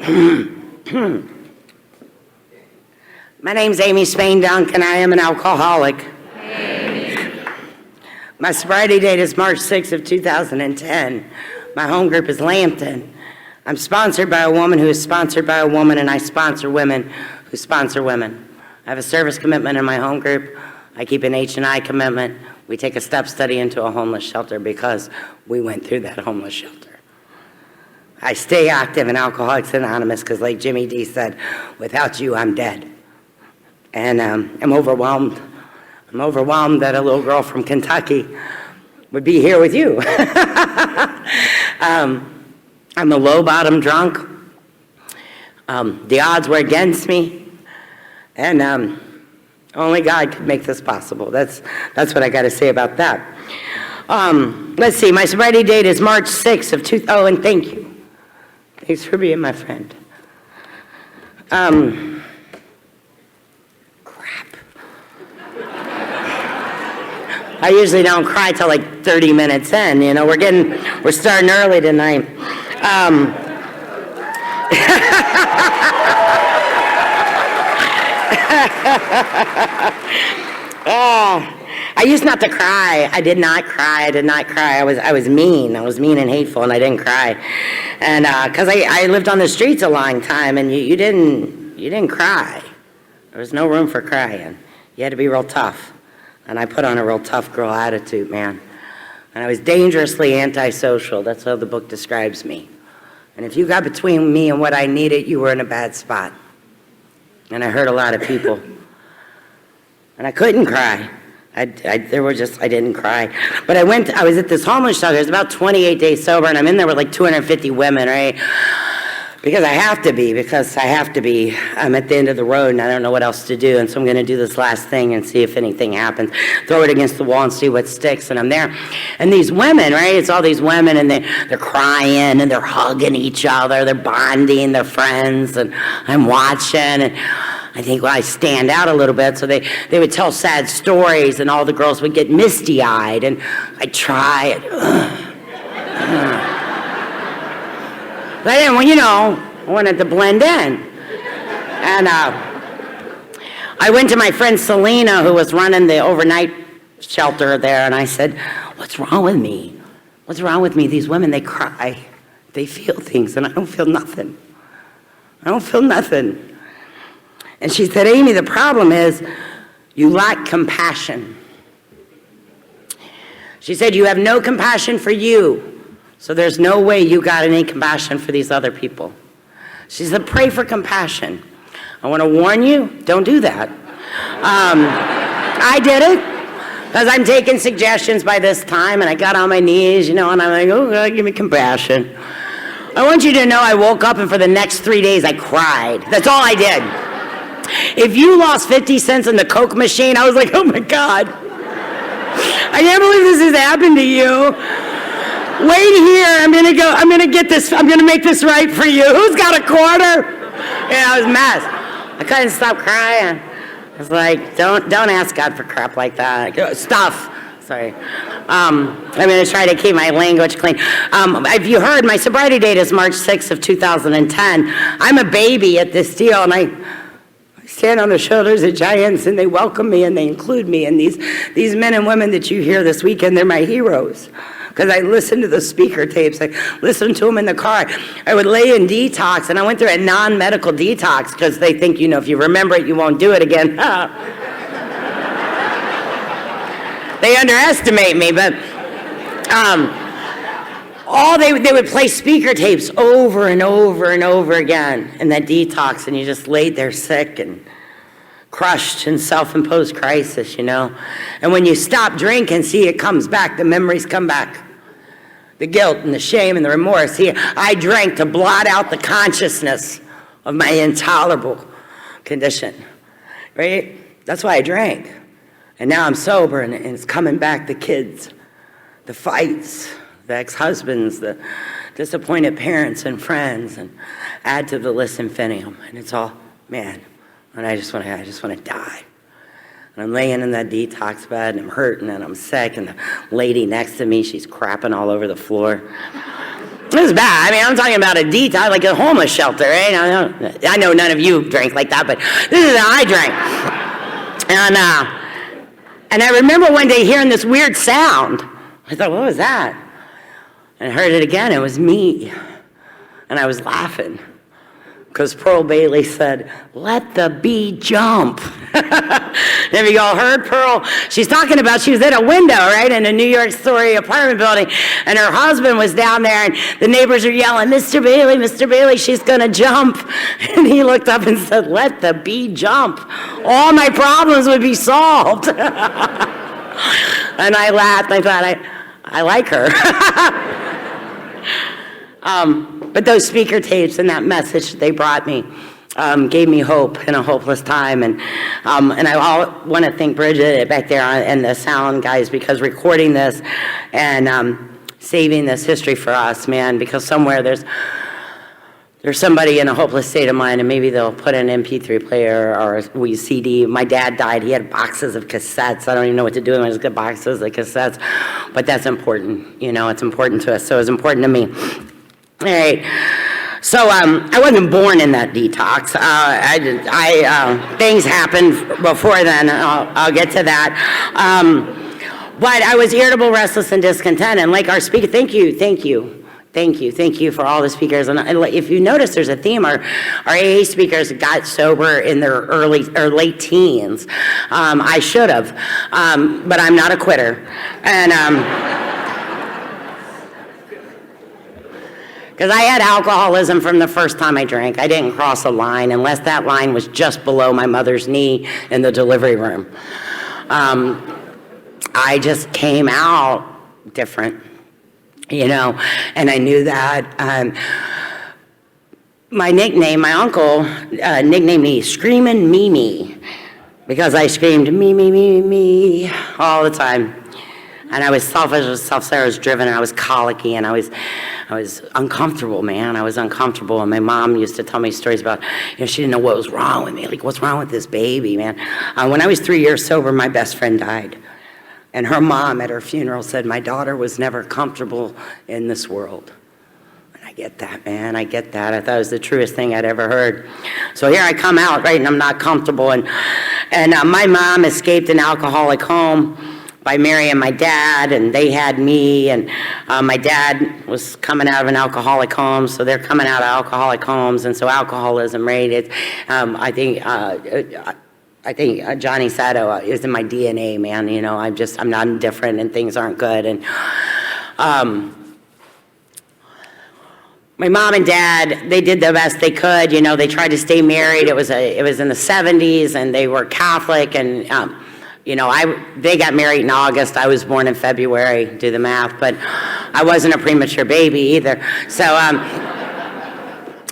My name's Amy Spain Dunk, and I am an alcoholic. My sobriety date is March 6th of 2010. My home group is Lambton. I'm sponsored by a woman who is sponsored by a woman, and I sponsor women who sponsor women. I have a service commitment in my home group. I keep an H&I commitment. We take a step study into a homeless shelter because we went through that homeless shelter. I stay active in Alcoholics Anonymous because, like Jimmy D said, without you, I'm dead. And I'm overwhelmed. I'm overwhelmed that a little girl from Kentucky would be here with you. I'm a low-bottom drunk. The odds were against me. And only God could make this possible. That's what I got to say about that. Let's see. My sobriety date is March 6th of Oh, and thank you. Thanks for being my friend. Crap. I usually don't cry till like 30 minutes in. You know, we're starting early tonight. I used not to cry. I did not cry. I was mean. I was mean and hateful, and I didn't cry. And because I lived on the streets a long time, and you didn't cry. There was no room for crying. You had to be real tough. And I put on a real tough girl attitude, man. And I was dangerously antisocial. That's how the book describes me. And if you got between me and what I needed, you were in a bad spot. And I hurt a lot of people. And I couldn't cry. I didn't cry. But I was at this homeless shelter. I was about 28 days sober, and I'm in there with like 250 women, right? Because I have to be. I'm at the end of the road, and I don't know what else to do. And so I'm going to do this last thing and see if anything happens. Throw it against the wall and see what sticks. And I'm there. And these women, right? It's all these women, and they're crying, and they're hugging each other. They're bonding. They're friends. And I'm watching, and I think, well, I stand out a little bit, so they would tell sad stories, and all the girls would get misty-eyed, and I'd try. But then, well, you know, I wanted to blend in. And I went to my friend Selena, who was running the overnight shelter there, and I said, what's wrong with me? What's wrong with me? These women, they cry. They feel things, and I don't feel nothing. And she said, Amy, the problem is you lack compassion. She said, you have no compassion for you, so there's no way you got any compassion for these other people. She said, pray for compassion. I want to warn you, don't do that. I did it, because I'm taking suggestions by this time, and I got on my knees, you know, and I'm like, oh, God, give me compassion. I want you to know I woke up, and for the next 3 days, I cried. That's all I did. If you lost 50 cents in the Coke machine, I was like, oh my God. I can't believe this has happened to you. Wait here, I'm gonna make this right for you. Who's got a quarter? Yeah, I was a mess. I couldn't stop crying. I was like, don't ask God for crap like that. Stuff. Sorry. I'm going to try to keep my language clean. If you heard, my sobriety date is March 6th of 2010. I'm a baby at this deal, and I stand on the shoulders of giants, and they welcome me and they include me. And these men and women that you hear this weekend, they're my heroes. Because I listened to the speaker tapes. I listened to them in the car. I would lay in detox, and I went through a non-medical detox because they think, you know, if you remember it, you won't do it again. They underestimate me, but they would play speaker tapes over and over and over again in that detox, and you just laid there sick and crushed in self-imposed crisis, you know. And when you stop drinking, see, it comes back. The memories come back. The guilt and the shame and the remorse. See, I drank to blot out the consciousness of my intolerable condition, right? That's why I drank. And now I'm sober, and it's coming back. The kids, the fights, the ex-husbands, the disappointed parents and friends, and add to the list infinitum. And it's all, man, and I just want to die. And I'm laying in that detox bed, and I'm hurting, and I'm sick, and the lady next to me, she's crapping all over the floor. It was bad. I mean, I'm talking about a detox, like a homeless shelter, right? I know none of you drank like that, but this is how I drank. And I remember one day hearing this weird sound. I thought, what was that? And I heard it again. It was me. And I was laughing because Pearl Bailey said, "Let the bee jump." Have you all heard Pearl? She's talking about, she was at a window, right, in a New York story apartment building, and her husband was down there, and the neighbors are yelling, Mr. Bailey, she's gonna jump. And he looked up and said, "Let the bee jump. All my problems would be solved." And I laughed. I thought, I like her. But those speaker tapes and that message they brought me gave me hope in a hopeless time. And I want to thank Bridget back there and the sound guys, because recording this and saving this history for us, man, because somewhere there's somebody in a hopeless state of mind, and maybe they'll put an MP3 player or a CD. My dad died. He had boxes of cassettes. I don't even know what to do with them. I just got boxes of cassettes. But that's important. You know, it's important to us. So it's important to me. All right. So I wasn't born in that detox. Things happened before then. I'll get to that. But I was irritable, restless, and discontent. And like our speaker, thank you for all the speakers. And if you notice, there's a theme. Our AA speakers got sober in their early or late teens. I should have, but I'm not a quitter. And because I had alcoholism from the first time I drank. I didn't cross a line unless that line was just below my mother's knee in the delivery room. I just came out different, you know, and I knew that. My uncle nicknamed me Screamin' Mimi, because I screamed me all the time. And I was selfish, I was driven, and I was colicky, and I was uncomfortable, man. I was uncomfortable, and my mom used to tell me stories about, she didn't know what was wrong with me. Like, what's wrong with this baby, man? When I was 3 years sober, my best friend died. And her mom at her funeral said, my daughter was never comfortable in this world. And I get that, man. I get that. I thought it was the truest thing I'd ever heard. So here I come out, right, and I'm not comfortable. And my mom escaped an alcoholic home by marrying my dad, and they had me, and my dad was coming out of an alcoholic home, so they're coming out of alcoholic homes, and so alcoholism, right? I think Johnny Sato is in my DNA, man. I'm not indifferent, and things aren't good. And my mom and dad, they did the best they could. They tried to stay married. It was in the 70s, and they were Catholic, and they got married in August. I was born in February. Do the math, but I wasn't a premature baby either. So.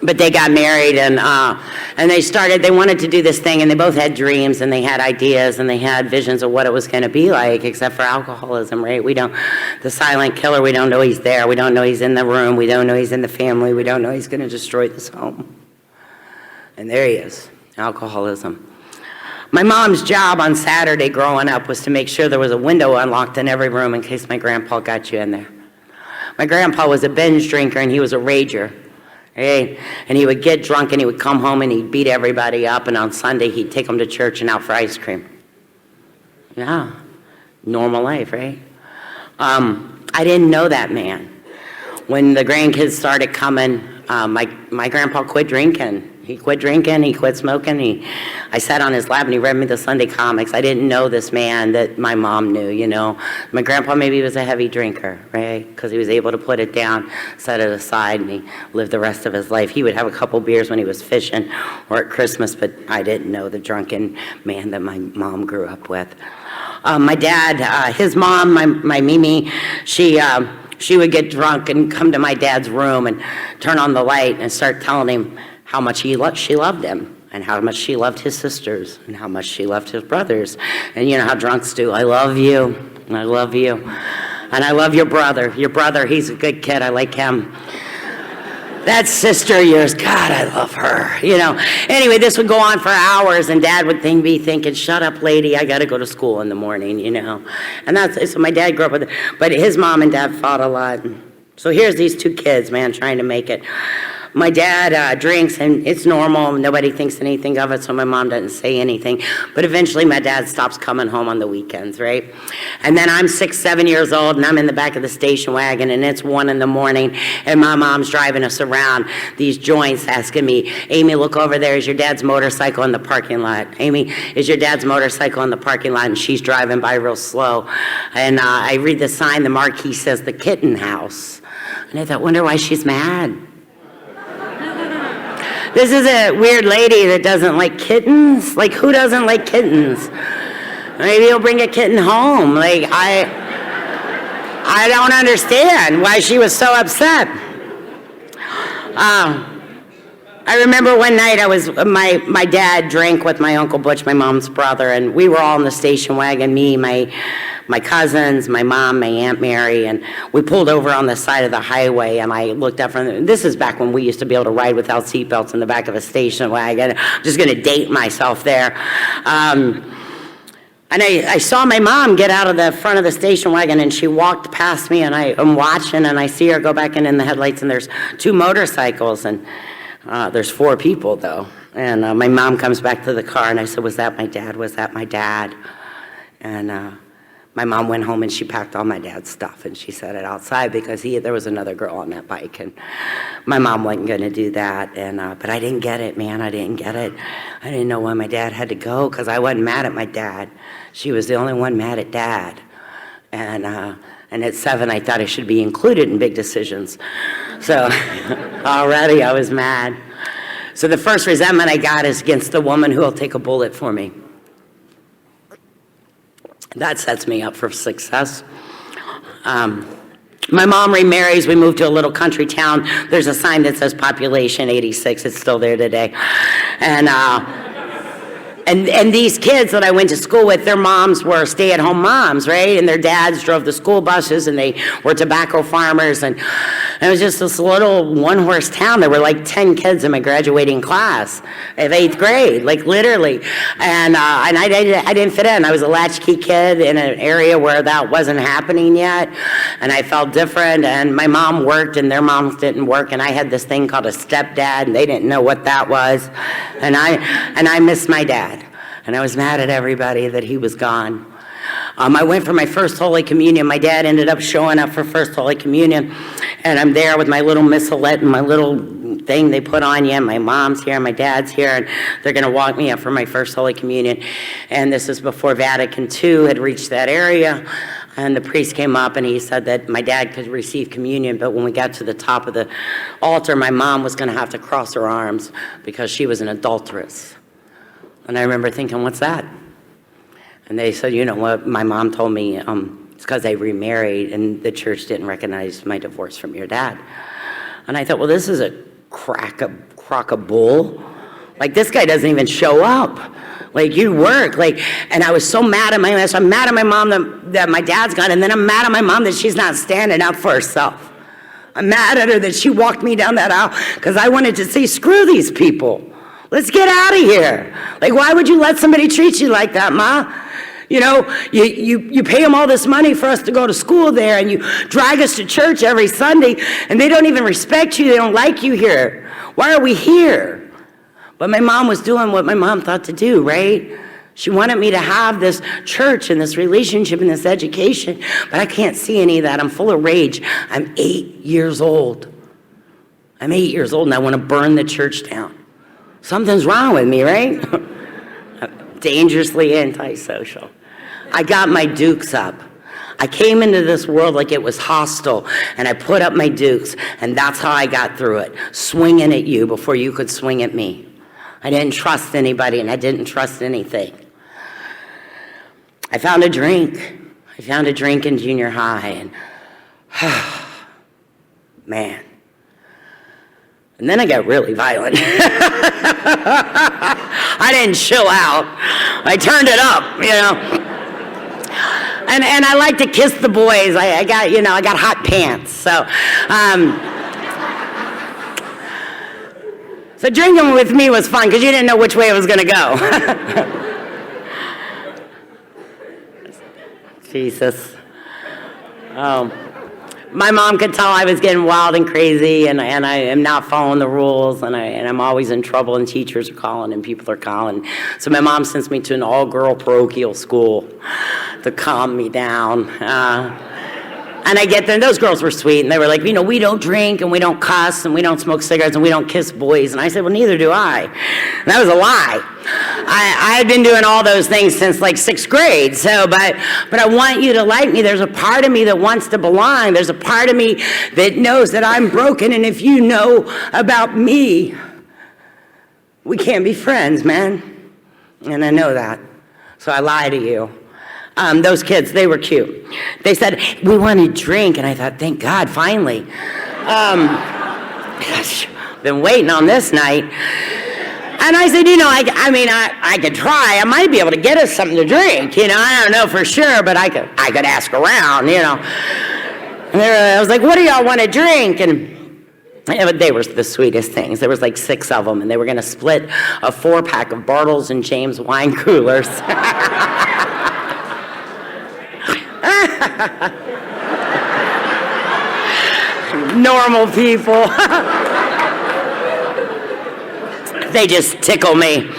But they got married, and they wanted to do this thing, and they both had dreams, and they had ideas, and they had visions of what it was going to be like, except for alcoholism, right? The silent killer, we don't know he's there. We don't know he's in the room. We don't know he's in the family. We don't know he's going to destroy this home. And there he is, alcoholism. My mom's job on Saturday growing up was to make sure there was a window unlocked in every room in case my grandpa got you in there. My grandpa was a binge drinker, and he was a rager. Hey, and he would get drunk, and he would come home, and he'd beat everybody up, and on Sunday he'd take them to church and out for ice cream. Yeah, normal life, right? I didn't know that man. When the grandkids started coming, my grandpa quit drinking. He quit drinking, he quit smoking. I sat on his lap, and he read me the Sunday comics. I didn't know this man that my mom knew, My grandpa maybe was a heavy drinker, right? Because he was able to put it down, set it aside, and he lived the rest of his life. He would have a couple beers when he was fishing or at Christmas, but I didn't know the drunken man that my mom grew up with. My dad, his mom, my Mimi, she would get drunk and come to my dad's room and turn on the light and start telling him how much she loved him, and how much she loved his sisters, and how much she loved his brothers. And you know how drunks do. I love you, and I love you, and I love your brother. Your brother, he's a good kid. I like him. That sister of yours, God, I love her. Anyway, this would go on for hours, and Dad would be thinking, shut up, lady, I got to go to school in the morning, And so my dad grew up with it. But his mom and dad fought a lot. So here's these two kids, man, trying to make it. My dad drinks, and it's normal. Nobody thinks anything of it, so my mom doesn't say anything. But eventually, my dad stops coming home on the weekends, right? And then I'm 6, 7 years old, and I'm in the back of the station wagon, and it's 1 a.m, and my mom's driving us around these joints, asking me, Amy, look over there. Is your dad's motorcycle in the parking lot? Amy, is your dad's motorcycle in the parking lot? And she's driving by real slow. And I read the sign, the marquee says the Kitten House. And I thought, wonder why she's mad. This is a weird lady that doesn't like kittens. Like, who doesn't like kittens? Maybe he'll bring a kitten home. Like, I don't understand why she was so upset. I remember one night my dad drank with my Uncle Butch, my mom's brother, and we were all in the station wagon, me, my cousins, my mom, my Aunt Mary, and we pulled over on the side of the highway, and I looked up this is back when we used to be able to ride without seatbelts in the back of a station wagon. I'm just gonna date myself there. And I saw my mom get out of the front of the station wagon, and she walked past me, and I'm watching, and I see her go back in the headlights, and there's 2 motorcycles, and there's 4 people, though. And my mom comes back to the car, and I said, was that my dad? Was that my dad? And my mom went home, and she packed all my dad's stuff, and she set it outside because there was another girl on that bike, and my mom wasn't going to do that. And but I didn't get it, man. I didn't get it. I didn't know why my dad had to go because I wasn't mad at my dad. She was the only one mad at Dad. And at 7, I thought I should be included in big decisions. So already I was mad. So the first resentment I got is against the woman who will take a bullet for me. That sets me up for success. My mom remarries. We moved to a little country town. There's a sign that says population 86. It's still there today. And these kids that I went to school with, their moms were stay-at-home moms, right? And their dads drove the school buses, and they were tobacco farmers. And it was just this little one-horse town. There were like 10 kids in my graduating class of 8th grade, like literally. And I didn't fit in. I was a latchkey kid in an area where that wasn't happening yet. And I felt different. And my mom worked, and their moms didn't work. And I had this thing called a stepdad, and they didn't know what that was. And I missed my dad. And I was mad at everybody that he was gone. I went for my first Holy Communion. My dad ended up showing up for first Holy Communion. And I'm there with my little missalette and my little thing they put on you. My mom's here, my dad's here, and they're going to walk me up for my first Holy Communion. And this is before Vatican II had reached that area. And the priest came up, and he said that my dad could receive communion, but when we got to the top of the altar, my mom was going to have to cross her arms because she was an adulteress. And I remember thinking, what's that? And they said, you know what, my mom told me, it's because I remarried and the church didn't recognize my divorce from your dad. And I thought, well, this is a crock of bull. Like, this guy doesn't even show up. Like, you work. Like, and I was so mad at my mom. So I'm mad at my mom that my dad's gone, and then I'm mad at my mom that she's not standing up for herself. I'm mad at her that she walked me down that aisle because I wanted to say, screw these people. Let's get out of here. Like, why would you let somebody treat you like that, Ma? You know, you pay them all this money for us to go to school there, and you drag us to church every Sunday, and they don't even respect you. They don't like you here. Why are we here? But my mom was doing what my mom thought to do, right? She wanted me to have this church and this relationship and this education, but I can't see any of that. I'm full of rage. I'm 8 years old. I'm 8 years old, and I want to burn the church down. Something's wrong with me, right? Dangerously antisocial. I got my dukes up. I came into this world like it was hostile, and I put up my dukes, and that's how I got through it, swinging at you before you could swing at me. I didn't trust anybody, and I didn't trust anything. I found a drink. I found a drink in junior high, and man. And then I got really violent. I didn't chill out. I turned it up, you know. And I like to kiss the boys. I got hot pants. So drinking with me was fun because you didn't know which way it was going to go. Jesus. My mom could tell I was getting wild and crazy, and I am not following the rules, and I'm always in trouble, and teachers are calling, and people are calling. So my mom sends me to an all-girl parochial school to calm me down. And I get there, and those girls were sweet, and they were like, you know, we don't drink, and we don't cuss, and we don't smoke cigarettes, and we don't kiss boys. And I said, well, neither do I. And that was a lie. I had been doing all those things since like 6th grade, but I want you to like me. There's a part of me that wants to belong. There's a part of me that knows that I'm broken, and if you know about me, we can't be friends, man. And I know that, so I lie to you. Those kids, they were cute. They said, we want to drink, and I thought, thank God, finally. Gosh, been waiting on this night. And I said, you know, I could try. I might be able to get us something to drink. You know, I don't know for sure, but I could ask around, you know. And I was like, what do y'all want to drink? And they were the sweetest things. There was like 6 of them, and they were going to split a 4-pack of Bartles and James wine coolers. Normal people. They just tickle me.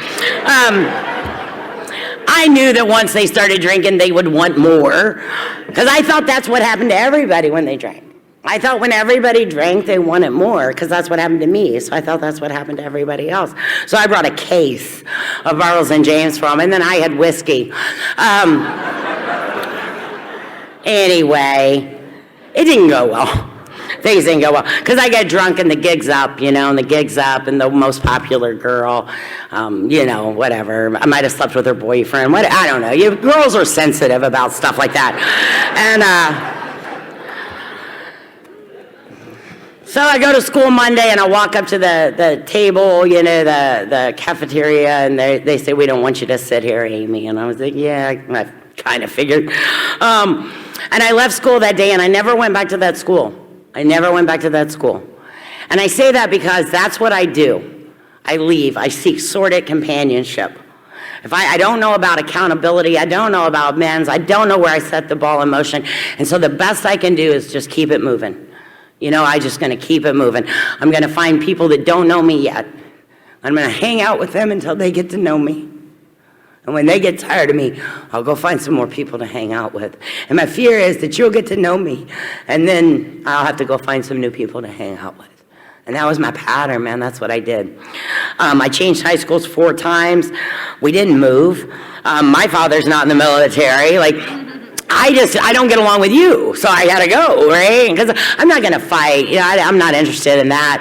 I knew that once they started drinking, they would want more, because I thought that's what happened to everybody when they drank. I thought when everybody drank, they wanted more, because that's what happened to me. So I thought that's what happened to everybody else. So I brought a case of Bartles and James for them, and then I had whiskey. Anyway, it didn't go well. Things didn't go well. Because I got drunk and the gig's up, you know, and the gig's up, and the most popular girl, you know, whatever. I might have slept with her boyfriend. I don't know. Girls are sensitive about stuff like that. And so I go to school Monday, and I walk up to the table, you know, the cafeteria, and they say, we don't want you to sit here, Amy. And I was like, yeah, I kind of figured. And I left school that day, and I never went back to that school. I never went back to that school. And I say that because that's what I do. I leave. I seek sordid companionship. If I don't know about accountability, I don't know about amends, I don't know where I set the ball in motion. And so the best I can do is just keep it moving. You know, I'm just going to keep it moving. I'm going to find people that don't know me yet. I'm going to hang out with them until they get to know me. And when they get tired of me, I'll go find some more people to hang out with. And my fear is that you'll get to know me, and then I'll have to go find some new people to hang out with. And that was my pattern, man. That's what I did. I changed high schools 4 times. We didn't move. My father's not in the military. Like, I don't get along with you, so I gotta go, right? Because I'm not gonna fight. You know, I'm not interested in that.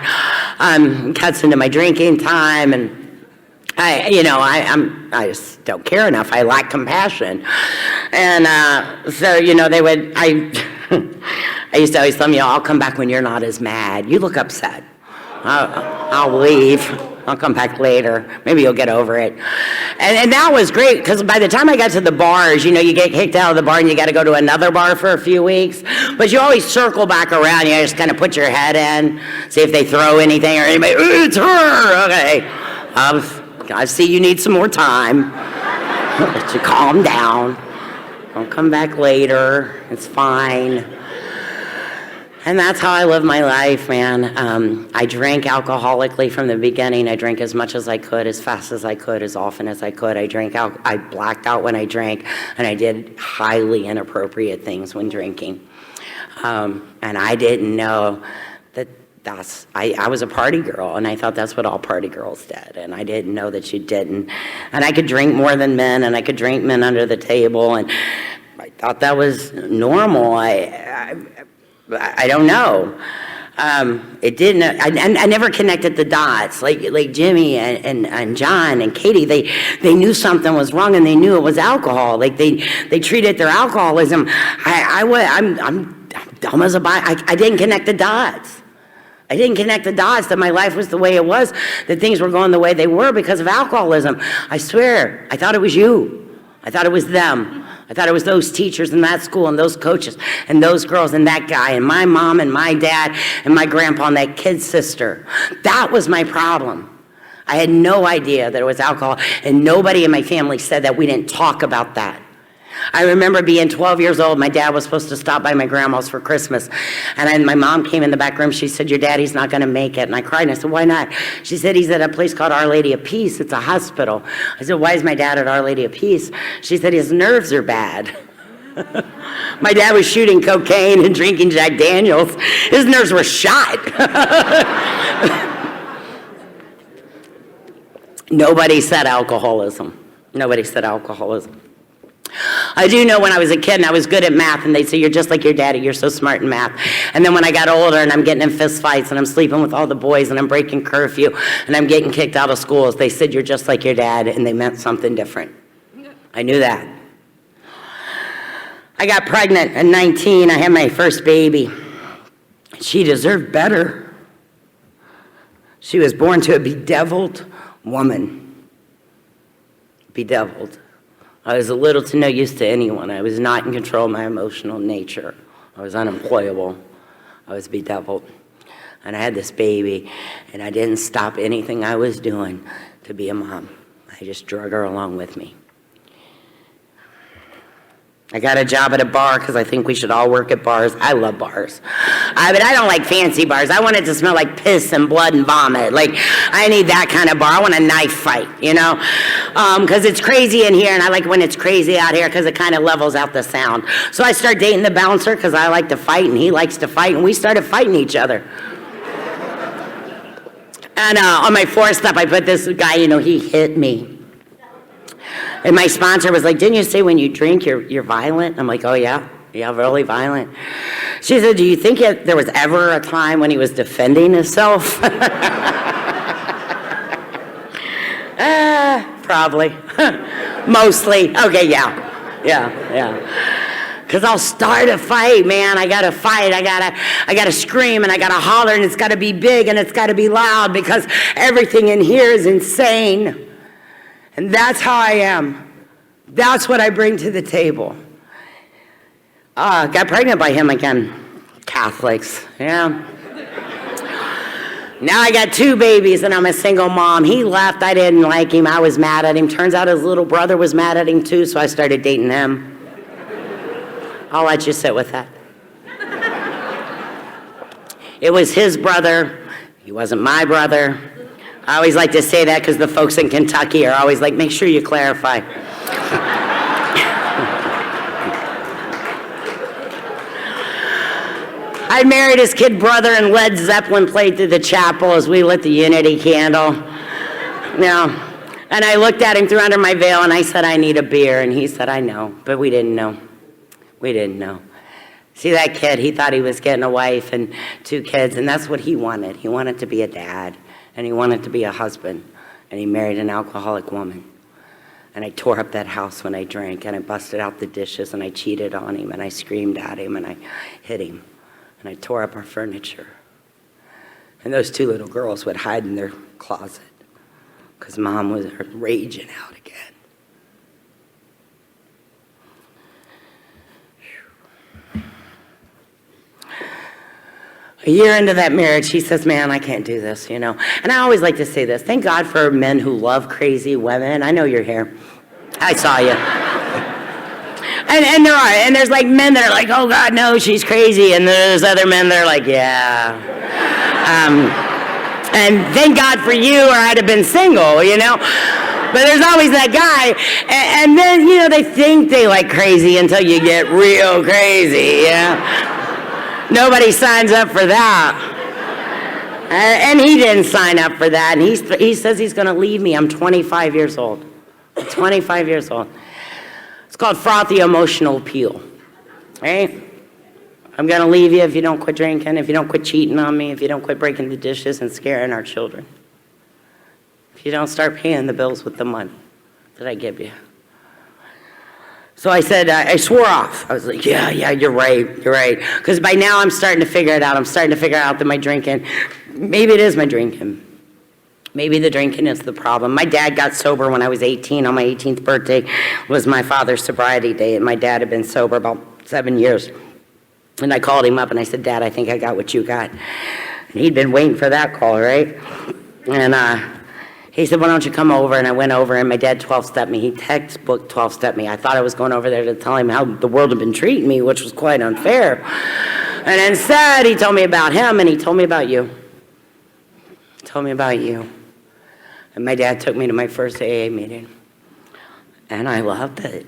Cuts into my drinking time, and I just don't care enough. I lack compassion. And so, you know, I used to always tell them, you know, I'll come back when you're not as mad. You look upset. I'll leave. I'll come back later. Maybe you'll get over it. And that was great, because by the time I got to the bars, you know, you get kicked out of the bar and you got to go to another bar for a few weeks. But you always circle back around. You just kind of put your head in, see if they throw anything or anybody. It's her. Okay. I see you need some more time. Let you calm down. I'll come back later. It's fine. And that's how I live my life, man. I drank alcoholically from the beginning. I drank as much as I could, as fast as I could, as often as I could. I blacked out when I drank, and I did highly inappropriate things when drinking. And I didn't know that I was a party girl, and I thought that's what all party girls did, and I didn't know that you didn't. And I could drink more than men, and I could drink men under the table, and I thought that was normal. I don't know. It didn't. I never connected the dots. Like Jimmy and John and Katie, they knew something was wrong, and they knew it was alcohol. Like they treated their alcoholism. I'm dumb as a bite. I didn't connect the dots. I didn't connect the dots that my life was the way it was, that things were going the way they were because of alcoholism. I swear, I thought it was you. I thought it was them. I thought it was those teachers in that school and those coaches and those girls and that guy and my mom and my dad and my grandpa and that kid's sister. That was my problem. I had no idea that it was alcohol, and nobody in my family said that. We didn't talk about that. I remember being 12 years old. My dad was supposed to stop by my grandma's for Christmas. And then my mom came in the back room. She said, your daddy's not going to make it. And I cried. And I said, why not? She said, he's at a place called Our Lady of Peace. It's a hospital. I said, why is my dad at Our Lady of Peace? She said, his nerves are bad. My dad was shooting cocaine and drinking Jack Daniels. His nerves were shot. Nobody said alcoholism. Nobody said alcoholism. I do know when I was a kid and I was good at math, and they'd say, you're just like your daddy, you're so smart in math. And then when I got older and I'm getting in fist fights and I'm sleeping with all the boys and I'm breaking curfew and I'm getting kicked out of schools, they said, you're just like your dad, and they meant something different. I knew that. I got pregnant at 19. I had my first baby. She deserved better. She was born to a bedeviled woman. Bedeviled. I was a little to no use to anyone. I was not in control of my emotional nature. I was unemployable. I was bedeviled. And I had this baby, and I didn't stop anything I was doing to be a mom. I just drug her along with me. I got a job at a bar because I think we should all work at bars. I love bars. But I don't like fancy bars. I want it to smell like piss and blood and vomit. Like, I need that kind of bar. I want a knife fight, you know? Because it's crazy in here, and I like when it's crazy out here because it kind of levels out the sound. So I start dating the bouncer because I like to fight, and he likes to fight, and we started fighting each other. And on my fourth step, I put this guy, you know, he hit me. And my sponsor was like, didn't you say when you drink you're violent? I'm like, oh yeah, really violent. She said, do you think there was ever a time when he was defending himself? Probably. Mostly. Okay, yeah. Because I'll start a fight, man. I gotta fight. I gotta scream, and I gotta holler, and it's gotta be big, and it's gotta be loud, because everything in here is insane. And that's how I am. That's what I bring to the table. Got pregnant by him again. Catholics, yeah. Now I got 2 babies and I'm a single mom. He left, I didn't like him, I was mad at him. Turns out his little brother was mad at him too, so I started dating him. I'll let you sit with that. It was his brother, he wasn't my brother. I always like to say that because the folks in Kentucky are always like, make sure you clarify. I married his kid brother, and Led Zeppelin played through the chapel as we lit the unity candle. And I looked at him through under my veil, and I said, I need a beer. And he said, I know, but we didn't know. We didn't know. See, that kid, he thought he was getting a wife and 2 kids, and that's what he wanted. He wanted to be a dad. And he wanted to be a husband, and he married an alcoholic woman. And I tore up that house when I drank, and I busted out the dishes, and I cheated on him, and I screamed at him, and I hit him, and I tore up our furniture. And those 2 little girls would hide in their closet because Mom was raging out again. A year into that marriage, he says, man, I can't do this, you know. And I always like to say this. Thank God for men who love crazy women. I know you're here. I saw you. And there are. And there's like men that are like, oh, God, no, she's crazy. And there's other men that are like, yeah. And thank God for you, or I'd have been single, you know. But there's always that guy. And then, you know, they think they like crazy until you get real crazy, yeah. Nobody signs up for that. And he didn't sign up for that. And he says he's going to leave me. I'm 25 years old. I'm 25 years old. It's called frothy emotional appeal. Right? I'm going to leave you if you don't quit drinking, if you don't quit cheating on me, if you don't quit breaking the dishes and scaring our children. If you don't start paying the bills with the money that I give you. So I said, I swore off. I was like, yeah, you're right. Because by now I'm starting to figure it out. I'm starting to figure out that my drinking, maybe it is my drinking. Maybe the drinking is the problem. My dad got sober when I was 18. On my 18th birthday was my father's sobriety day, and my dad had been sober about 7 years. And I called him up and I said, Dad, I think I got what you got. And he'd been waiting for that call, right? And He said, why don't you come over? And I went over, and my dad 12-stepped me. He textbook 12-stepped me. I thought I was going over there to tell him how the world had been treating me, which was quite unfair. And instead, he told me about him, and he told me about you. He told me about you. And my dad took me to my first AA meeting. And I loved it.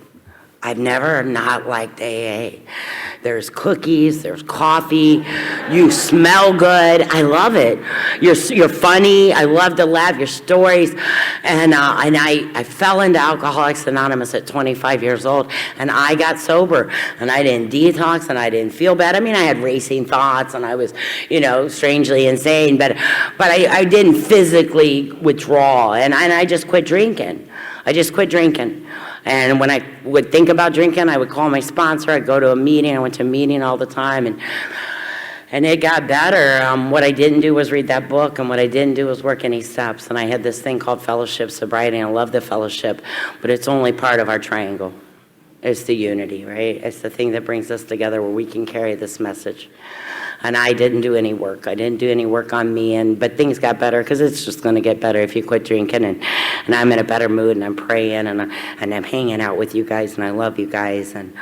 I've never not liked AA. There's cookies, there's coffee, you smell good. I love it. You're funny. I love to laugh, your stories. And I fell into Alcoholics Anonymous at 25 years old, and I got sober, and I didn't detox, and I didn't feel bad. I mean, I had racing thoughts, and I was, strangely insane, but I didn't physically withdraw, and I just quit drinking. I just quit drinking. And when I would think about drinking, I would call my sponsor. I'd go to a meeting. I went to a meeting all the time, and it got better. What I didn't do was read that book, and what I didn't do was work any steps. And I had this thing called fellowship, sobriety, and I love the fellowship, but it's only part of our triangle. It's the unity, right? It's the thing that brings us together where we can carry this message. And I didn't do any work. I didn't do any work on me, but things got better, because it's just going to get better if you quit drinking. And I'm in a better mood, and I'm praying, and I'm hanging out with you guys, and I love you guys. And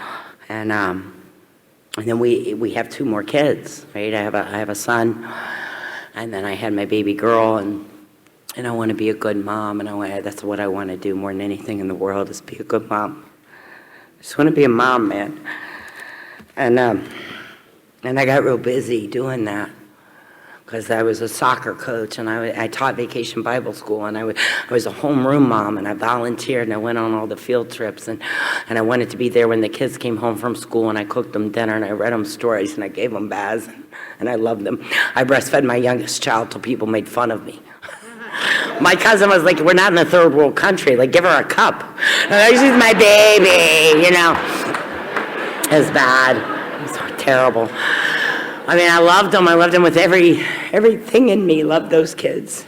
then we have 2 more kids, right? I have a son, and then I had my baby girl, and I want to be a good mom, and that's what I want to do more than anything in the world, is be a good mom. I just want to be a mom, man. And I got real busy doing that, because I was a soccer coach, and I taught Vacation Bible School, and I was a homeroom mom, and I volunteered, and I went on all the field trips, and I wanted to be there when the kids came home from school, and I cooked them dinner, and I read them stories, and I gave them baths, and I loved them. I breastfed my youngest child till people made fun of me. My cousin was like, we're not in a third world country, like, give her a cup. She's my baby, It was bad. It was terrible. I mean, I loved them with everything in me. Loved those kids.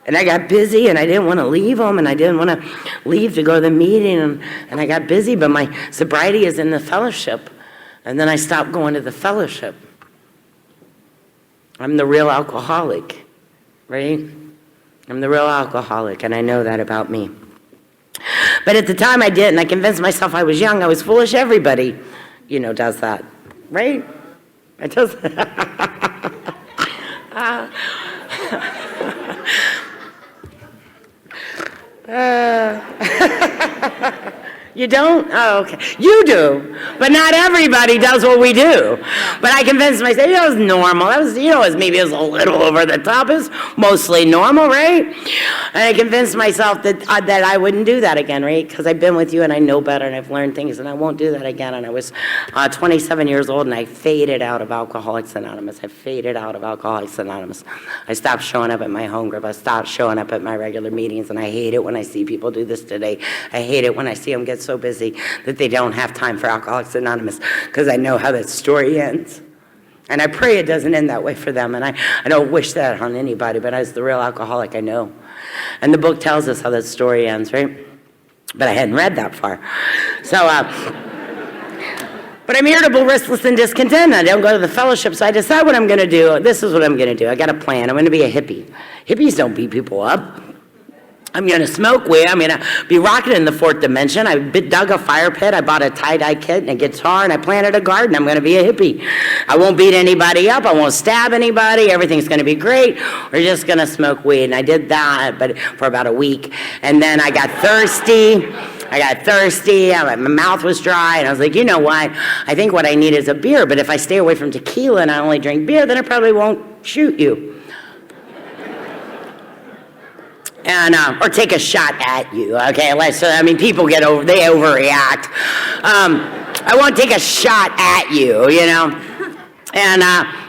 And I got busy, and I didn't want to leave them, and I didn't want to leave to go to the meeting, and I got busy, but my sobriety is in the fellowship. And then I stopped going to the fellowship. I'm the real alcoholic, right? I'm the real alcoholic, and I know that about me. But at the time I didn't. I convinced myself I was young. I was foolish. Everybody, does that, right? It does. You don't? Oh, okay. You do, but not everybody does what we do. But I convinced myself, it was normal. That was, maybe it was a little over the top. It was mostly normal, right? And I convinced myself that I wouldn't do that again, right? Because I've been with you, and I know better, and I've learned things, and I won't do that again. And I was 27 years old, and I faded out of Alcoholics Anonymous. I stopped showing up at my home group. I stopped showing up at my regular meetings, and I hate it when I see people do this today. I hate it when I see them get so busy that they don't have time for Alcoholics Anonymous, because I know how that story ends. And I pray it doesn't end that way for them, and I don't wish that on anybody, but as the real alcoholic, I know. And the book tells us how that story ends, right? But I hadn't read that far. So, but I'm irritable, restless, and discontent. I don't go to the fellowship, so I decide what I'm going to do. This is what I'm going to do. I got a plan. I'm going to be a hippie. Hippies don't beat people up. I'm going to smoke weed. I'm going to be rocking in the 4th dimension. I dug a fire pit. I bought a tie-dye kit and a guitar, and I planted a garden. I'm going to be a hippie. I won't beat anybody up. I won't stab anybody. Everything's going to be great. We're just going to smoke weed. And I did that but for about a week. And then I got thirsty. My mouth was dry, and I was like, you know what? I think what I need is a beer, but if I stay away from tequila and I only drink beer, then I probably won't shoot you. And or take a shot at you, okay? People they overreact. I won't take a shot at you, And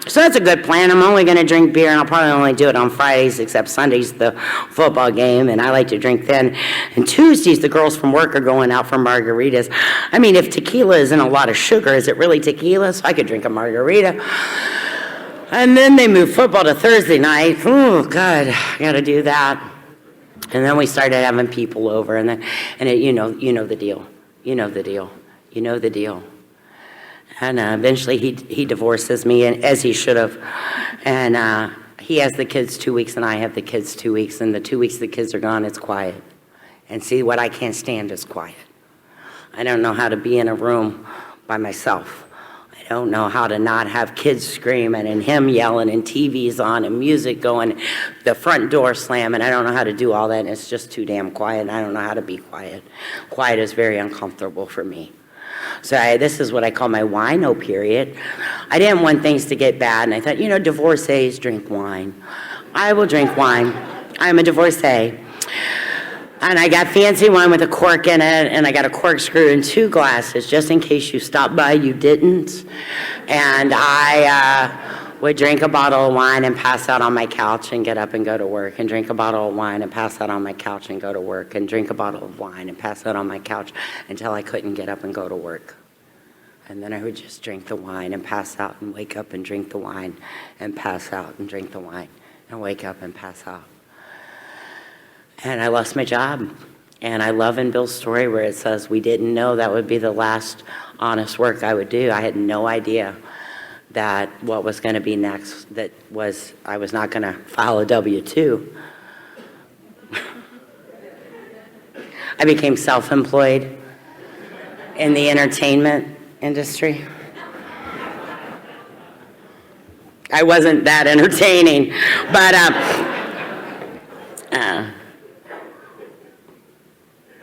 so that's a good plan. I'm only going to drink beer, and I'll probably only do it on Fridays, except Sunday's the football game, and I like to drink then. And Tuesdays, the girls from work are going out for margaritas. I mean, if tequila isn't a lot of sugar, is it really tequila? So I could drink a margarita. And then they moved football to Thursday night. Oh, God, I got to do that. And then we started having people over, and you know the deal. And eventually he divorces me, and as he should have. And he has the kids 2 weeks and I have the kids 2 weeks, and the 2 weeks the kids are gone, it's quiet. And see, what I can't stand is quiet. I don't know how to be in a room by myself. I don't know how to not have kids screaming and him yelling and TV's on and music going, the front door slamming. I don't know how to do all that, and it's just too damn quiet, and I don't know how to be quiet. Quiet is very uncomfortable for me. So this is what I call my wino period. I didn't want things to get bad, and I thought, divorcees drink wine. I will drink wine. I'm a divorcee. And I got fancy wine with a cork in it, and I got a corkscrew in 2 glasses, just in case you stopped by, you didn't. And I would drink a bottle of wine and pass out on my couch and get up and go to work, and drink a bottle of wine and pass out on my couch and go to work, and drink a bottle of wine and pass out on my couch until I couldn't get up and go to work. And then I would just drink the wine and pass out and wake up and drink the wine and pass out and drink the wine and wake up and pass out. And I lost my job. And I love in Bill's story where it says we didn't know that would be the last honest work I would do. I had no idea that what was going to be next, I was not going to file a W-2. I became self-employed in the entertainment industry. I wasn't that entertaining, but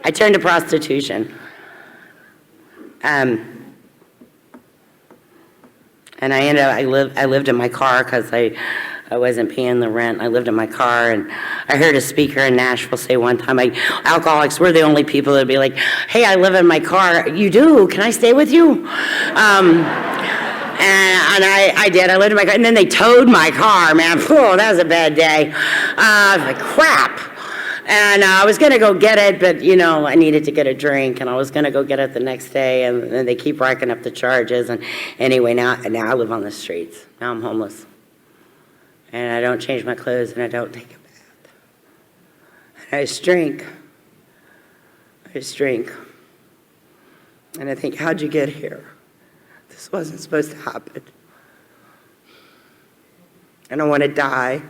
I turned to prostitution. And I lived in my car because I wasn't paying the rent. I lived in my car, and I heard a speaker in Nashville say one time, alcoholics, we're the only people that'd be like, hey, I live in my car. You do? Can I stay with you? And I did. I lived in my car, and then they towed my car, man. Oh, that was a bad day. I was like, crap. And I was going to go get it, but, I needed to get a drink, and I was going to go get it the next day, and then they keep racking up the charges. And anyway, now I live on the streets. Now I'm homeless. And I don't change my clothes, and I don't take a bath. And I just drink. And I think, how'd you get here? This wasn't supposed to happen. And I want to die.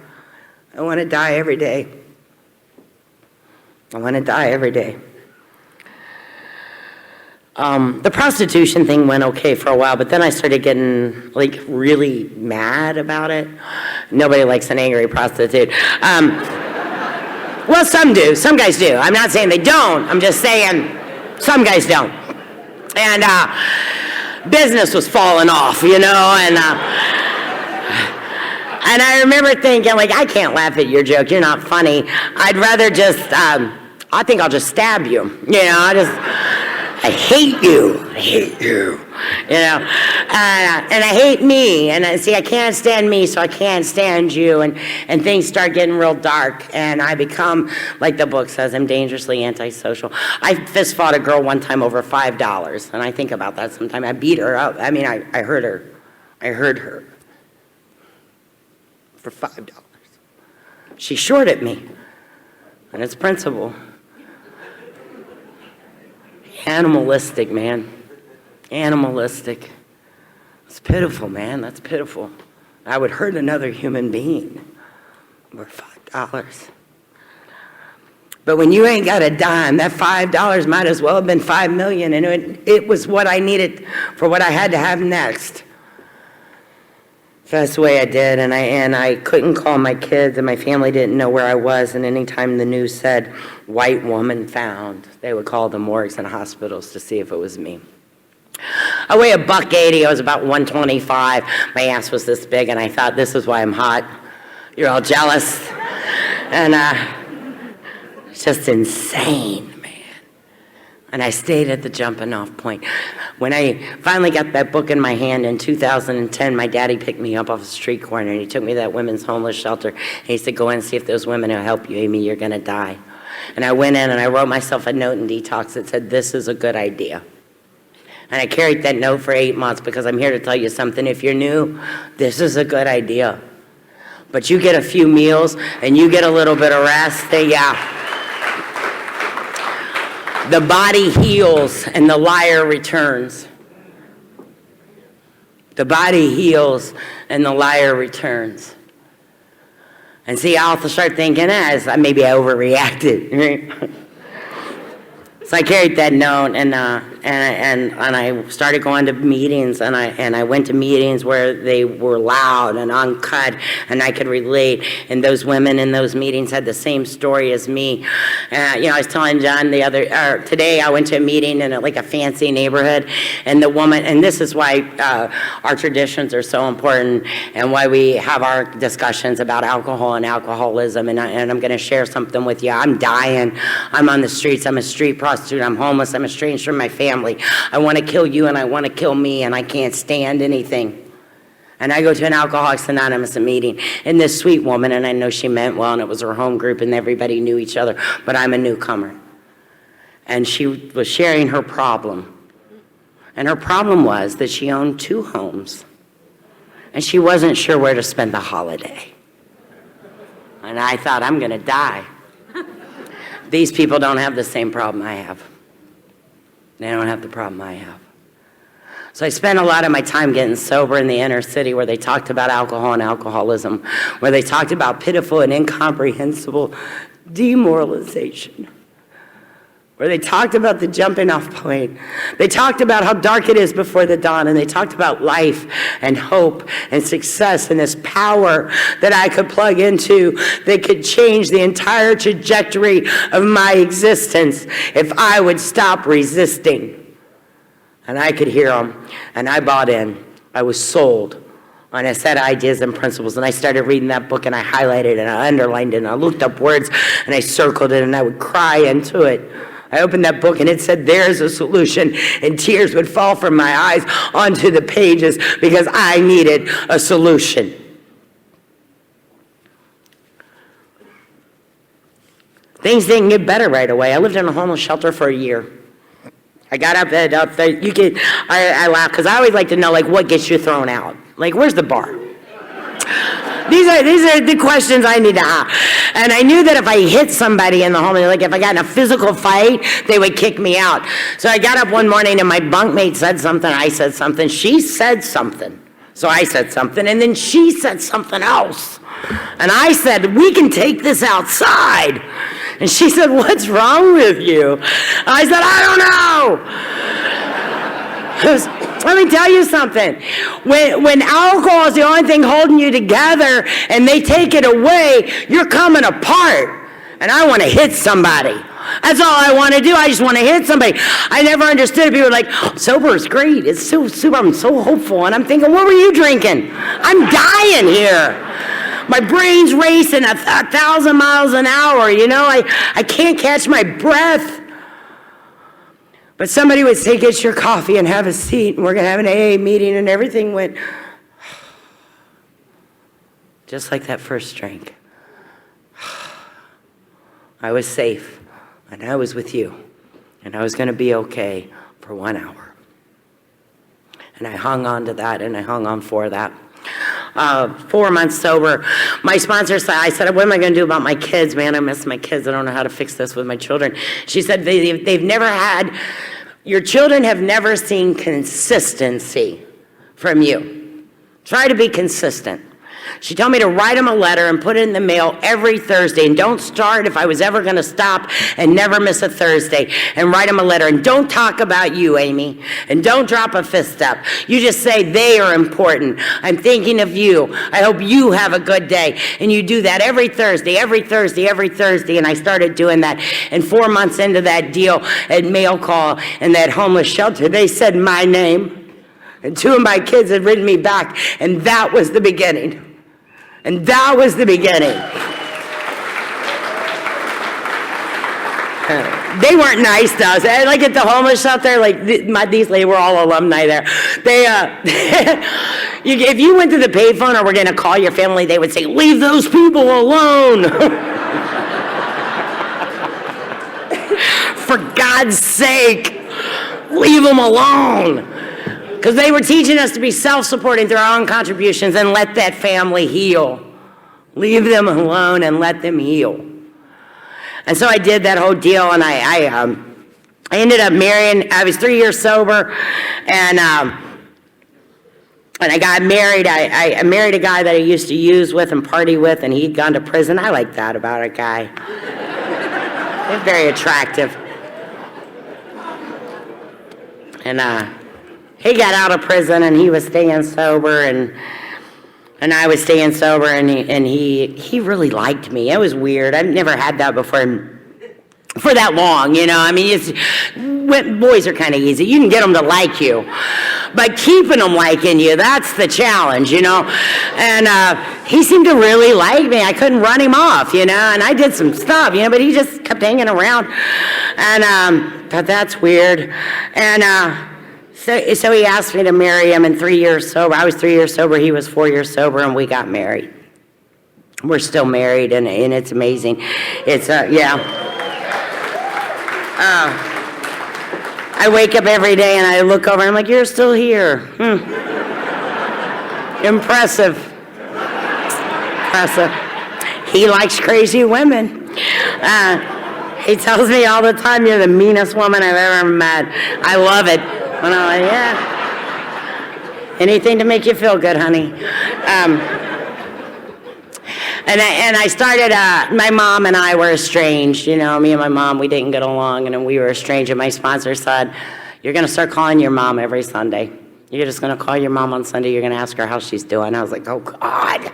I want to die every day. I want to die every day. The prostitution thing went okay for a while, but then I started getting really mad about it. Nobody likes an angry prostitute. Well, some do. Some guys do. I'm not saying they don't. I'm just saying some guys don't. And business was falling off, and I remember thinking, I can't laugh at your joke. You're not funny. I'd rather just, I think I'll just stab you. I hate you. And I hate me. And I can't stand me, so I can't stand you. And things start getting real dark. And I become, like the book says, I'm dangerously antisocial. I fist fought a girl one time over $5. And I think about that sometime. I beat her up. I hurt her. I hurt her. For $5. She shorted me. And it's principle. Animalistic, man. Animalistic. It's pitiful, man. That's pitiful. I would hurt another human being for $5. But when you ain't got a dime, that $5 might as well have been $5 million, and it was what I needed for what I had to have next. So that's the way I did, and I couldn't call my kids, and my family didn't know where I was, and anytime the news said, white woman found, they would call the morgues and hospitals to see if it was me. I weigh $180, I was about 125, my ass was this big, and I thought, this is why I'm hot. You're all jealous. And it's just insane. And I stayed at the jumping off point. When I finally got that book in my hand in 2010, my daddy picked me up off a street corner, and he took me to that women's homeless shelter. And he said, go in and see if those women will help you, Amy, you're going to die. And I went in and I wrote myself a note in detox that said, this is a good idea. And I carried that note for 8 months because I'm here to tell you something. If you're new, this is a good idea. But you get a few meals and you get a little bit of rest, the body heals and the liar returns. The body heals and the liar returns. And see, I also start thinking, maybe I overreacted. Right? So I carried that note, and I started going to meetings, and I went to meetings where they were loud and uncut, and I could relate. And those women in those meetings had the same story as me. I was telling John today I went to a meeting in a fancy neighborhood, and the woman, and this is why our traditions are so important, and why we have our discussions about alcohol and alcoholism. And I'm going to share something with you. I'm dying. I'm on the streets. I'm a street prostitute. I'm homeless. I'm estranged from my family. I want to kill you, and I want to kill me, and I can't stand anything. And I go to an Alcoholics Anonymous meeting, and this sweet woman, and I know she meant well, and it was her home group, and everybody knew each other, but I'm a newcomer. And she was sharing her problem. And her problem was that she owned 2 homes, and she wasn't sure where to spend the holiday. And I thought, I'm going to die. These people don't have the same problem I have. They don't have the problem I have. So I spent a lot of my time getting sober in the inner city, where they talked about alcohol and alcoholism, where they talked about pitiful and incomprehensible demoralization, where they talked about the jumping off point. They talked about how dark it is before the dawn, and they talked about life and hope and success and this power that I could plug into that could change the entire trajectory of my existence if I would stop resisting. And I could hear them, and I bought in. I was sold on a set of ideas and principles, and I started reading that book, and I highlighted it, and I underlined it, and I looked up words, and I circled it, and I would cry into it. I opened that book, and it said, "There's a solution," and tears would fall from my eyes onto the pages because I needed a solution. Things didn't get better right away. I lived in a homeless shelter for a year. I got up there, I laugh, because I always like to know, what gets you thrown out? Where's the bar? These are the questions I need to ask. And I knew that if I hit somebody in the home, if I got in a physical fight, they would kick me out. So I got up one morning, and my bunkmate said something, I said something, she said something. So I said something, and then she said something else. And I said, "We can take this outside." And she said, "What's wrong with you?" I said, "I don't know." Let me tell you something. When alcohol is the only thing holding you together and they take it away, you're coming apart. And I want to hit somebody. That's all I want to do. I just want to hit somebody. I never understood it. People were like, "Sober is great. It's so super. I'm so hopeful." And I'm thinking, what were you drinking? I'm dying here. My brain's racing 1,000 miles an hour. I can't catch my breath. But somebody would say, "Get your coffee and have a seat, and we're going to have an AA meeting," and everything went just like that first drink. I was safe, and I was with you, and I was going to be okay for 1 hour. And I hung on to that, and I hung on for that. 4 months sober. My sponsor said, I said, "What am I going to do about my kids, man? I miss my kids. I don't know how to fix this with my children." She said, your children have never seen consistency from you. Try to be consistent. She told me to write them a letter and put it in the mail every Thursday. And don't start if I was ever going to stop and never miss a Thursday. And write them a letter. And don't talk about you, Amy. And don't drop a fist up. You just say, "They are important. I'm thinking of you. I hope you have a good day." And you do that every Thursday, every Thursday, every Thursday. And I started doing that. And 4 months into that deal at mail call in that homeless shelter, they said my name. And 2 of my kids had written me back. And that was the beginning. And that was the beginning. They weren't nice to us. At the homeless shelter, these ladies were all alumni there. If you went to the payphone or were going to call your family, they would say, "Leave those people alone." For God's sake, leave them alone. Because they were teaching us to be self-supporting through our own contributions and let that family heal. Leave them alone and let them heal. And so I did that whole deal, and I ended up marrying. I was 3 years sober, and And I got married. I married a guy that I used to use with and party with, and he'd gone to prison. I like that about a guy. They're very attractive. And he got out of prison, and he was staying sober, and I was staying sober, and he really liked me. It was weird. I've never had that before for that long, you know. I mean, boys are kind of easy. You can get them to like you. But keeping them liking you, that's the challenge, you know. And he seemed to really like me. I couldn't run him off, you know. And I did some stuff, you know, but he just kept hanging around. And thought that's weird. And so he asked me to marry him in 3 years sober. I was 3 years sober. He was 4 years sober, and we got married. We're still married, and it's amazing. It's, yeah. I wake up every day and I look over and I'm like, you're still here. Impressive. Impressive. He likes crazy women. He tells me all the time, you're the meanest woman I've ever met. I love it. And I'm like, yeah. Anything to make you feel good, honey. And I started, my mom and I were estranged, you know, me and my mom, we didn't get along, and we were estranged, and my sponsor said, you're going to start calling your mom every Sunday. You're just going to call your mom on Sunday, you're going to ask her how she's doing. I was like, oh, God.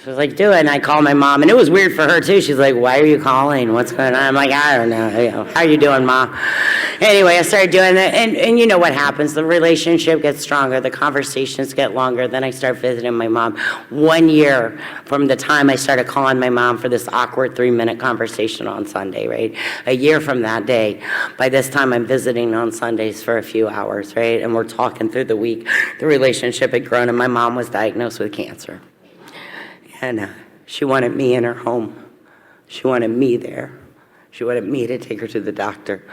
She was like, do it, and I called my mom, and it was weird for her, too. She's like, why are you calling? What's going on? I'm like, I don't know. You know, how you doing, Ma? Anyway, I started doing that, and you know what happens. The relationship gets stronger. The conversations get longer. Then I start visiting my mom. 1 year from the time I started calling my mom for this awkward 3-minute conversation on Sunday, right? A year from that day. By this time, I'm visiting on Sundays for a few hours, right? And we're talking through the week. The relationship had grown, and my mom was diagnosed with cancer. And she wanted me in her home. She wanted me there. She wanted me to take her to the doctor.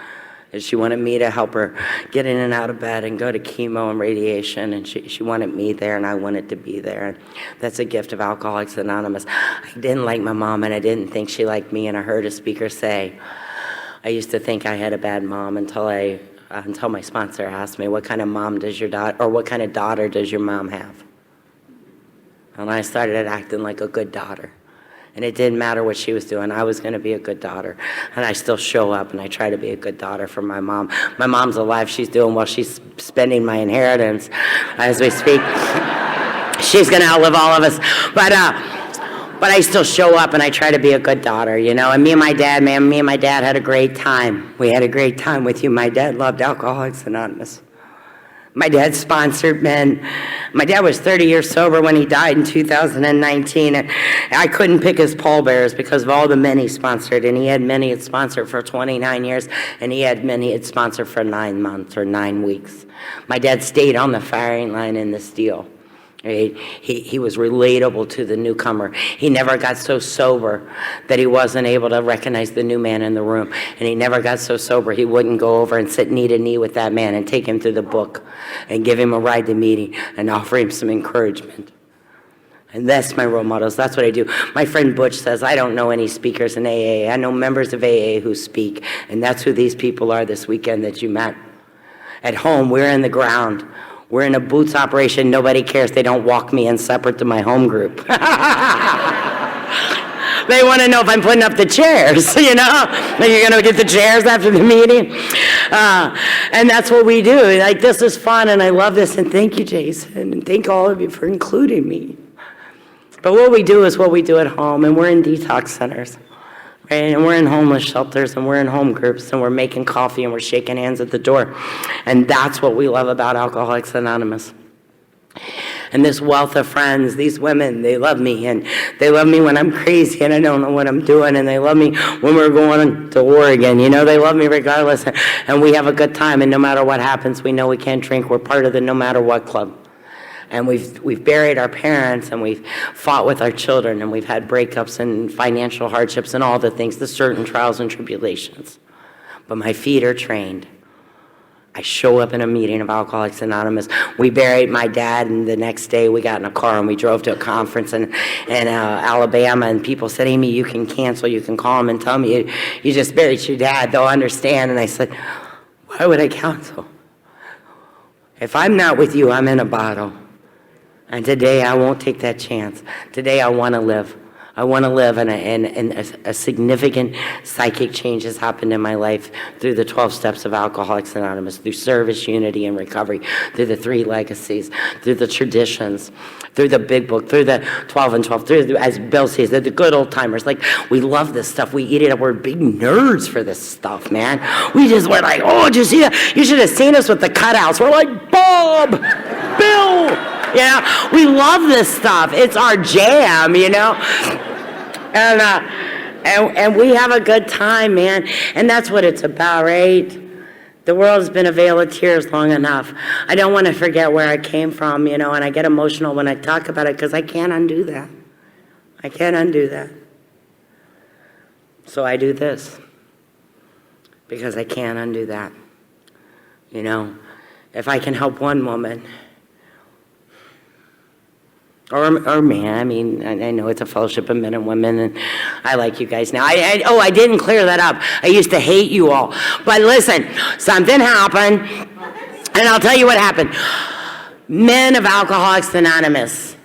And she wanted me to help her get in and out of bed and go to chemo and radiation. And she wanted me there, and I wanted to be there. And that's a gift of Alcoholics Anonymous. I didn't like my mom, and I didn't think she liked me. And I heard a speaker say, I used to think I had a bad mom until my sponsor asked me, what kind of mom does your daughter, or what kind of daughter does your mom have? And I started acting like a good daughter. And it didn't matter what she was doing. I was going to be a good daughter. And I still show up, and I try to be a good daughter for my mom. My mom's alive. She's doing well. She's spending my inheritance as we speak. She's going to outlive all of us. But I still show up, and I try to be a good daughter, you know. And me and my dad had a great time. We had a great time with you. My dad loved Alcoholics Anonymous. My dad sponsored men. My dad was 30 years sober when he died in 2019. And I couldn't pick his pallbearers because of all the men he sponsored. And he had men he had sponsored for 29 years. And he had men he had sponsored for 9 months or 9 weeks. My dad stayed on the firing line in the steel. He was relatable to the newcomer. He never got so sober that he wasn't able to recognize the new man in the room. And he never got so sober he wouldn't go over and sit knee to knee with that man and take him through the book and give him a ride to meeting and offer him some encouragement. And that's my role models. That's what I do. My friend Butch says, I don't know any speakers in AA. I know members of AA who speak. And that's who these people are this weekend that you met. At home, we're in the ground. We're in a boots operation. Nobody cares. They don't walk me in separate to my home group. They want to know if I'm putting up the chairs, you know? Like, you're going to get the chairs after the meeting? And that's what we do. Like, this is fun, and I love this. And thank you, Jason. And thank all of you for including me. But what we do is what we do at home, and we're in detox centers. And we're in homeless shelters, and we're in home groups, and we're making coffee, and we're shaking hands at the door. And that's what we love about Alcoholics Anonymous. And this wealth of friends, these women, they love me. And they love me when I'm crazy and I don't know what I'm doing. And they love me when we're going to Oregon. You know, they love me regardless. And we have a good time. And no matter what happens, we know we can't drink. We're part of the No Matter What Club. And we've buried our parents, and we've fought with our children, and we've had breakups and financial hardships and all the things, the certain trials and tribulations. But my feet are trained. I show up in a meeting of Alcoholics Anonymous. We buried my dad, and the next day we got in a car and we drove to a conference in Alabama, and people said, Amy, you can cancel, you can call them and tell me you just buried your dad, they'll understand. And I said, why would I cancel? If I'm not with you, I'm in a bottle. And today I won't take that chance. Today I want to live. I want to live, and a significant psychic change has happened in my life through the 12 steps of Alcoholics Anonymous, through service, unity, and recovery, through the 3 legacies, through the traditions, through the big book, through the 12 and 12, through, as Bill says, the good old timers. Like, we love this stuff. We eat it up. We're big nerds for this stuff, man. We're like, oh, did you see that? You should have seen us with the cutouts. We're like, Bob, Bill. Yeah, we love this stuff. It's our jam, And we have a good time, man. And that's what it's about, right? The world's been a vale of tears long enough. I don't want to forget where I came from, and I get emotional when I talk about it because I can't undo that. I can't undo that. So I do this because I can't undo that. If I can help one woman, or man, I know it's a fellowship of men and women, and I like you guys now. I didn't clear that up. I used to hate you all. But listen, something happened, and I'll tell you what happened. Men of Alcoholics Anonymous,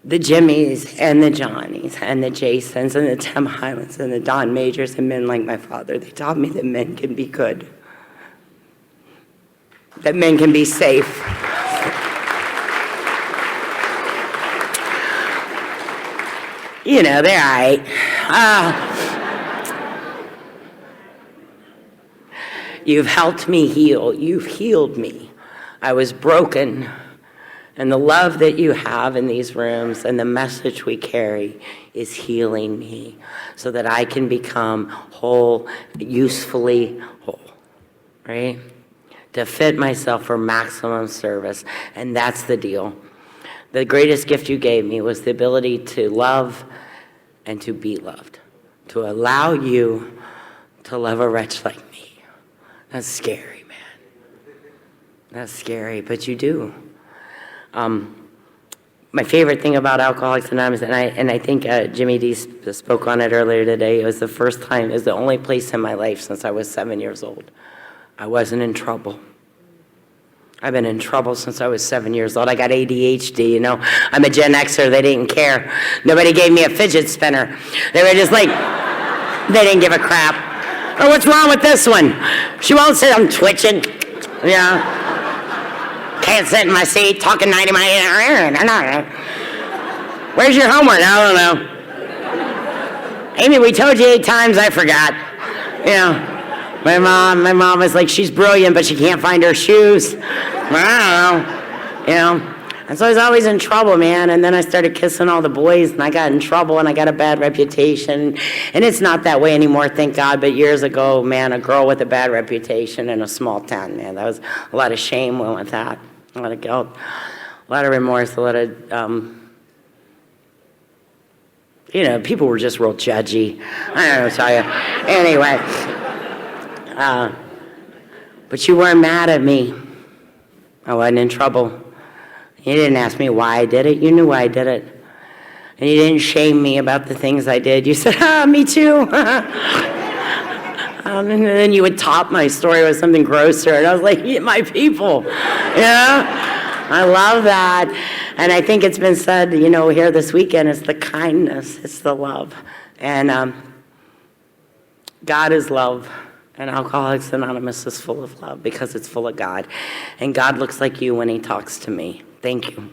the Jimmies and the Johnnies and the Jasons and the Tim Hylands and the Don Majors and men like my father, they taught me that men can be good, that men can be safe. They're all right. You've helped me heal. You've healed me. I was broken. And the love that you have in these rooms and the message we carry is healing me so that I can become whole, usefully whole, right? To fit myself for maximum service. And that's the deal. The greatest gift you gave me was the ability to love and to be loved, to allow you to love a wretch like me. That's scary, man. That's scary, but you do. My favorite thing about Alcoholics Anonymous, and I think Jimmy D spoke on it earlier today, it was the first time, it was the only place in my life since I was 7 years old. I wasn't in trouble. I've been in trouble since I was 7 years old. I got ADHD, I'm a Gen Xer. They didn't care. Nobody gave me a fidget spinner. They were just like, they didn't give a crap. Oh, what's wrong with this one? She won't sit, I'm twitching. Can't sit in my seat, talking 90 miles. Where's your homework? I don't know. Amy, we told you 8 times, I forgot. My mom was like, she's brilliant, but she can't find her shoes. I don't know, And so I was always in trouble, man. And then I started kissing all the boys, and I got in trouble, and I got a bad reputation. And it's not that way anymore, thank God. But years ago, man, a girl with a bad reputation in a small town, man, that was a lot of shame went with that. A lot of guilt, a lot of remorse, a lot of, people were just real judgy. I don't know what to tell you. Anyway. But you weren't mad at me. I wasn't in trouble. You didn't ask me why I did it. You knew why I did it. And you didn't shame me about the things I did. You said, me too. And then you would top my story with something grosser. And I was like, my people. I love that. And I think it's been said, here this weekend, it's the kindness. It's the love. And God is love. And Alcoholics Anonymous is full of love because it's full of God. And God looks like you when he talks to me. Thank you.